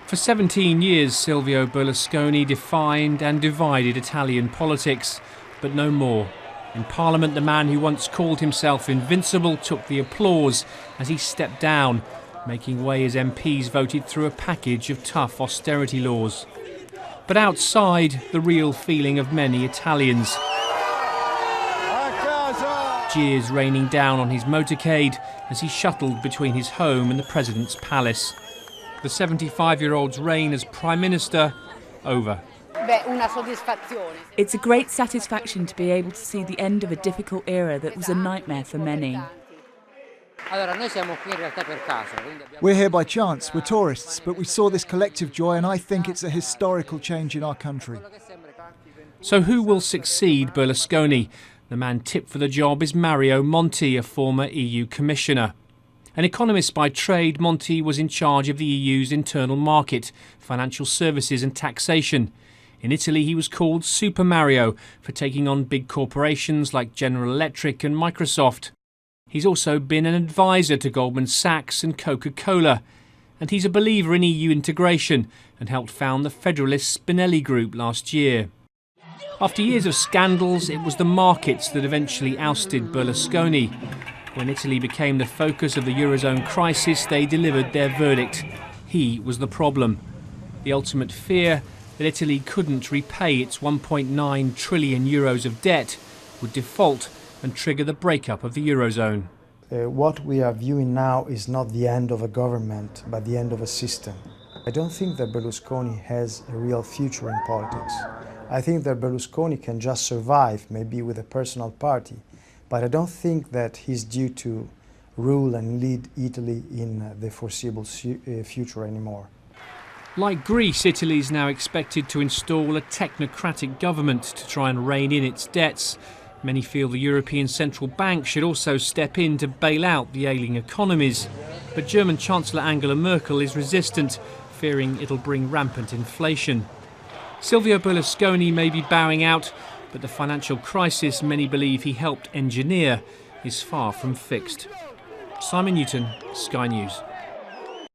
For 17 years, Silvio Berlusconi defined and divided Italian politics, but no more. In Parliament, the man who once called himself invincible took the applause as he stepped down, making way as MPs voted through a package of tough austerity laws. But outside, the real feeling of many Italians. Jeers raining down on his motorcade as he shuttled between his home and the President's palace. The 75-year-old's reign as Prime Minister over. It's a great satisfaction to be able to see the end of a difficult era that was a nightmare for many. We're here by chance, we're tourists, but we saw this collective joy and I think it's a historical change in our country. So who will succeed Berlusconi? The man tipped for the job is Mario Monti, a former EU commissioner. An economist by trade, Monti was in charge of the EU's internal market, financial services and taxation. In Italy, he was called Super Mario for taking on big corporations like General Electric and Microsoft. He's also been an advisor to Goldman Sachs and Coca-Cola. And he's a believer in EU integration and helped found the Federalist Spinelli Group last year. After years of scandals, it was the markets that eventually ousted Berlusconi. When Italy became the focus of the Eurozone crisis, they delivered their verdict. He was the problem. The ultimate fear that Italy couldn't repay its 1.9 trillion euros of debt would default and trigger the breakup of the Eurozone. What we are viewing now is not the end of a government, but the end of a system. I don't think that Berlusconi has a real future in politics. I think that Berlusconi can just survive, maybe with a personal party, but I don't think that he's due to rule and lead Italy in the foreseeable future anymore. Like Greece, Italy is now expected to install a technocratic government to try and rein in its debts. Many feel the European Central Bank should also step in to bail out the ailing economies. But German Chancellor Angela Merkel is resistant, fearing it'll bring rampant inflation. Silvio Berlusconi may be bowing out, but the financial crisis many believe he helped engineer is far from fixed. Simon Newton, Sky News.